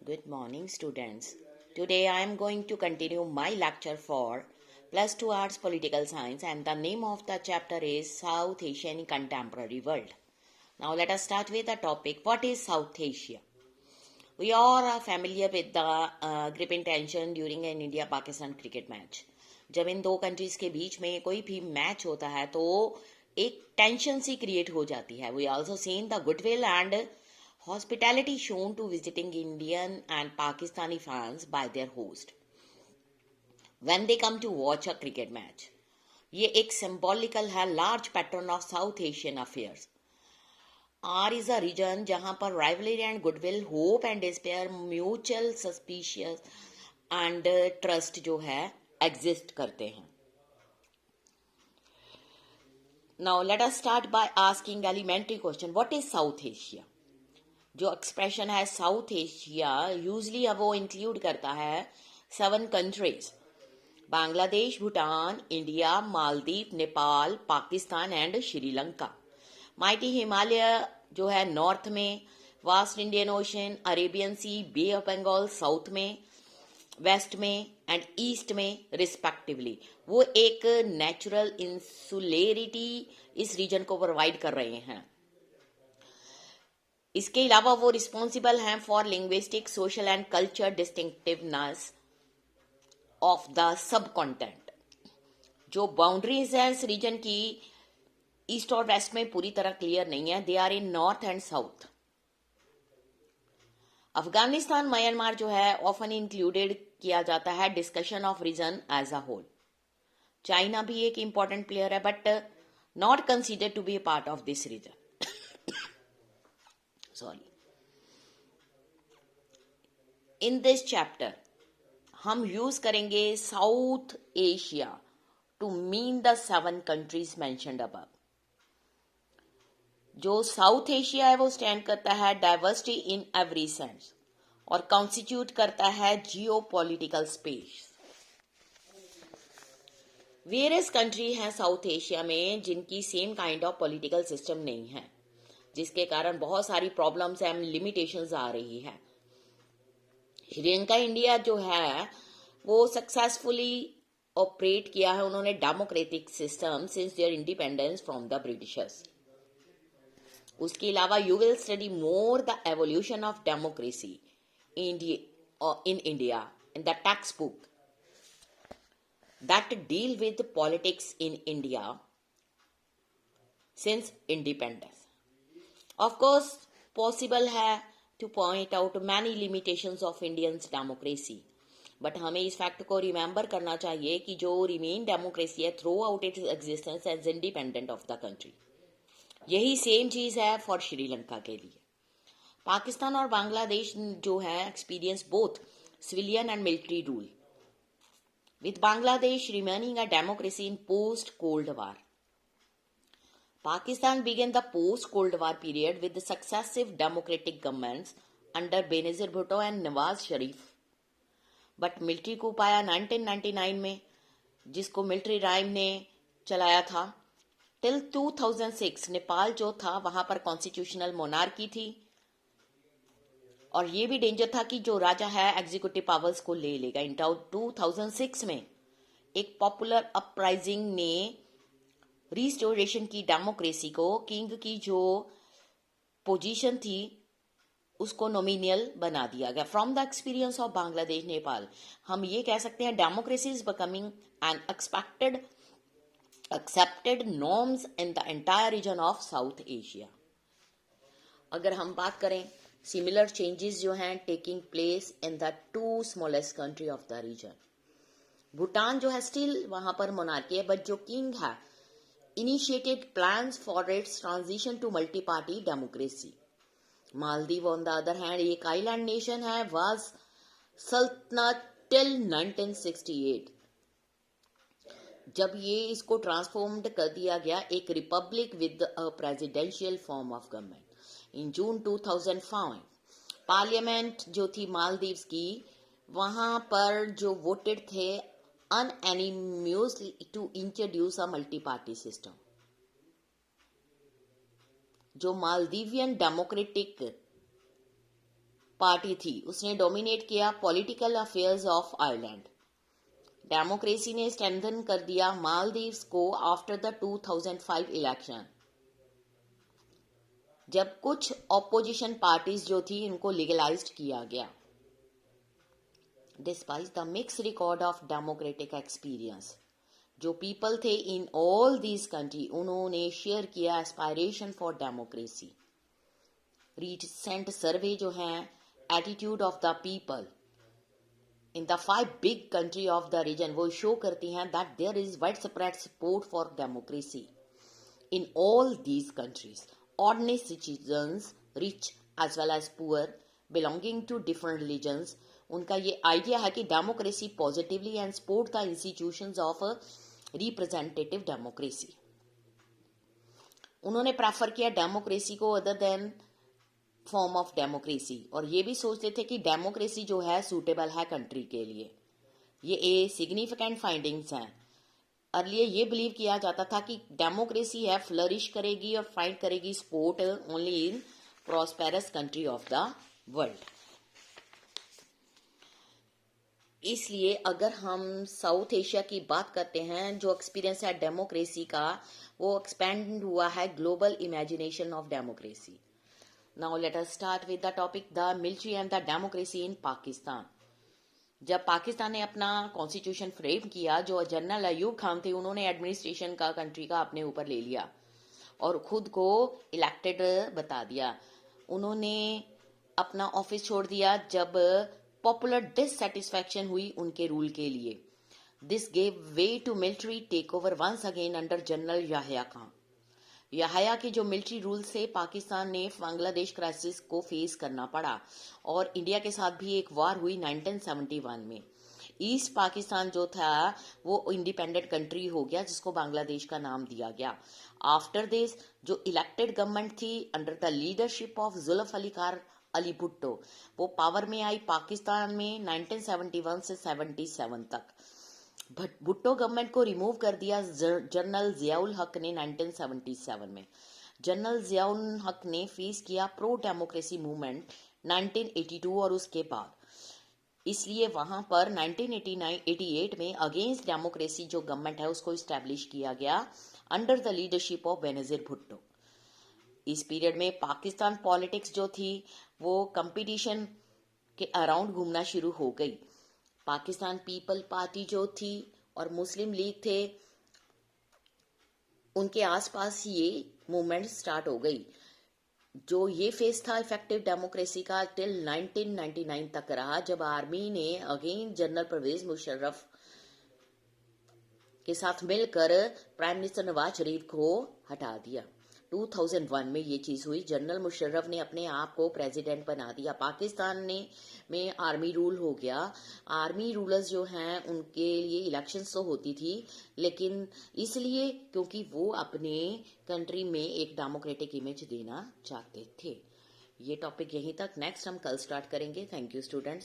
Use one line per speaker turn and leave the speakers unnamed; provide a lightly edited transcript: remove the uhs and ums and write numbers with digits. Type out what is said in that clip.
Good morning, students. Today I am going to continue my lecture for Plus 2 Arts Political Science, and the name of the chapter is South Asian Contemporary World. Now let us start with the topic. What is South Asia? We all are familiar with the gripping tension during an India-Pakistan cricket match. जब इन दो countries के बीच में कोई भी match होता है तो एक टेंशन सी क्रिएट हो जाती है. We also seen the goodwill and hospitality shown to visiting Indian and Pakistani fans by their host when they come to watch a cricket match. ये एक symbolical है large pattern of South Asian affairs. R is a region जहां पर rivalry and goodwill, hope and despair, mutual suspicion and trust जो है exist करते हैं. Now let us start by asking elementary question. What is South Asia? जो expression है South Asia usually अब वो इंक्लूड करता है 7 countries: Bangladesh, Bhutan, India, Maldives, Nepal, Pakistan and Sri Lanka. Mighty Himalaya जो है नॉर्थ में, vast Indian Ocean, Arabian Sea, Bay of Bengal south में, वेस्ट में एंड ईस्ट में रिस्पेक्टिवली. वो एक नेचुरल इंसुलेरिटी इस रीजन को प्रोवाइड कर रहे हैं. इसके अलावा वो रिस्पॉन्सिबल हैं for linguistic, social and culture distinctiveness of the sub content. जो बाउंड्रीज हैं इस रीजन की ईस्ट और वेस्ट में पूरी तरह क्लियर नहीं है. They are in north and south. Afghanistan, Myanmar जो है ऑफन इंक्लूडेड किया जाता है discussion of region as a whole. China भी एक इंपॉर्टेंट प्लेयर है but not considered to be a part of this region. Sorry. In this chapter हम use करेंगे South Asia to mean the 7 countries mentioned above. जो South Asia है वो stand करता है डाइवर्सिटी इन एवरी सेंस और constitute करता है जियो पॉलिटिकल स्पेस. वेरियस कंट्री हैं साउथ एशिया में जिनकी same kind of political system नहीं है, जिसके कारण बहुत सारी प्रॉब्लम्स एंड लिमिटेशंस आ रही है. श्रीलंका इंडिया जो है वो सक्सेसफुली ऑपरेट किया है उन्होंने democratic system since their independence from the Britishers. उसके अलावा you will study more the evolution of democracy in India in the text book that deal with politics in India since independence. Of course, possible है to point out many limitations of Indian's democracy. But हमें इस fact को remember करना चाहिए कि जो remain democracy है throughout its existence as independent of the country. यही सेम चीज है फॉर श्रीलंका के लिए. पाकिस्तान और बांग्लादेश जो है experience both civilian and military rule, with Bangladesh remaining a democracy in post cold war. Pakistan began the post-Cold War period with the successive democratic governments under Benazir Bhutto and Nawaz Sharif. But military coup आया 1999 में, जिसको military rhyme ने चलाया था. Till 2006 Nepal जो था वहां पर कॉन्स्टिट्यूशनल मोनार्की थी और ये भी डेंजर था कि जो राजा है एग्जीक्यूटिव पावर्स को ले लेगा. इन 2006 में एक पॉपुलर अपराइजिंग ने रिस्टोरेशन की डेमोक्रेसी को किंग की जो पोजीशन थी उसको नॉमिनल बना दिया गया. From the experience of Bangladesh, Nepal, हम ये कह सकते हैं democracy is becoming an accepted norms in the entire region of South Asia. अगर हम बात करें सिमिलर चेंजेस जो हैं taking place in the 2 smallest country of the region. Bhutan जो है स्टिल वहां पर मोनार्की है बट जो किंग है initiated plans for its transition to multi-party democracy. Maldives on the other hand एक island nation है, was sultanate till 1968. जब ये इसको ट्रांसफॉर्म्ड कर दिया गया एक Republic with a presidential form of government. In June 2005 parliament जो थी मालदीव्स की वहां पर जो वोटेड थे unanimously to introduce a multi-party system. जो मालदीवियन डेमोक्रेटिक पार्टी थी, उसने डोमिनेट किया political affairs of Ireland. Democracy ने स्ट्रेंथन कर दिया मालदीव्स को आफ्टर द 2005 इलेक्शन, जब कुछ ऑपोजिशन पार्टीज जो थी इनको लीगलाइज्ड किया गया। Despite the mix record of democratic experience, जो पीपल थे इन ऑल दीज कंट्री उन्होंने शेयर किया aspiration for democracy. Recent survey जो है attitude of the people in the 5 big country of the region वो शो करती हैं that there is widespread support for democracy in all these countries. Ordinary citizens, rich as well as poor, belonging to different religions, उनका ये idea है कि democracy positively and support the institutions of representative democracy. उन्होंने prefer किया democracy को other than form of democracy, और ये भी सोचते थे कि डेमोक्रेसी जो है सूटेबल है कंट्री के लिए। ये ए सिग्निफिकेंट फाइंडिंग्स हैं। अर्लियर ये बिलीव किया जाता था कि डेमोक्रेसी है फ्लरिश करेगी और फाइंड करेगी support only in prosperous country of the world. इसलिए अगर हम साउथ एशिया की बात करते हैं, जो एक्सपीरियंस है डेमोक्रेसी का वो एक्सपेंड हुआ है global imagination of democracy. Now let us start with the topic the military and the democracy in Pakistan. जब पाकिस्तान ने अपना कॉन्स्टिट्यूशन फ्रेम किया, जो जनरल अयूब खान थे उन्होंने एडमिनिस्ट्रेशन का कंट्री का अपने ऊपर ले लिया और खुद को इलेक्टेड बता दिया। उन्होंने अपना ऑफिस छोड़ दिया जब पॉपुलर डिससेटिस्फैक्शन हुई उनके रूल के लिए। This gave way to military take over once again under general Yahya Khan. Yahya के जो मिलिट्री रूल से पाकिस्तान ने बांग्लादेश क्राइसिस को फेस करना पड़ा और इंडिया के साथ भी एक वार हुई 1971 में। ईस्ट पाकिस्तान जो था वो इंडिपेंडेंट कंट्री हो गया जिसको बांग्लादेश का नाम दिया गया। आफ्टर दिस जो इलेक्टेड गवर्नमेंट थी अंडर द लीडरशिप ऑफ जुल्फ अली खान अली भुट्टो, वो पावर में आई पाकिस्तान में 1971 से 77 तक। भुट्टो गवर्नमेंट को रिमूव कर दिया जनरल जियाउल हक ने 1977 में। जनरल जियाउल हक ने फेस किया प्रो डेमोक्रेसी मूवमेंट 1982 और उसके बाद, इसलिए वहां पर 1988 में अगेंस्ट डेमोक्रेसी जो गवर्नमेंट है उसको इस्टेब्लिश किया गया under the leadership of Benazir Bhutto. इस पीरियड में पाकिस्तान पॉलिटिक्स जो थी वो कंपटीशन के अराउंड घूमना शुरू हो गई। पाकिस्तान पीपल पार्टी जो थी और मुस्लिम लीग थे उनके आसपास ये मूवमेंट स्टार्ट हो गई। जो ये फेस था इफेक्टिव डेमोक्रेसी का टिल 1999 तक रहा, जब आर्मी ने अगेन जनरल परवेज मुशर्रफ के साथ मिलकर प्राइम मिनिस्टर नवाज शरीफ को हटा दिया। 2001 में ये चीज हुई, जनरल मुशर्रफ ने अपने आप को प्रेसिडेंट बना दिया। पाकिस्तान में आर्मी रूल हो गया। आर्मी रूलर्स जो हैं उनके लिए इलेक्शंस तो होती थी, लेकिन इसलिए क्योंकि वो अपने कंट्री में एक डेमोक्रेटिक इमेज देना चाहते थे। ये टॉपिक यहीं तक, नेक्स्ट हम कल स्टार्ट करेंगे। Thank you students.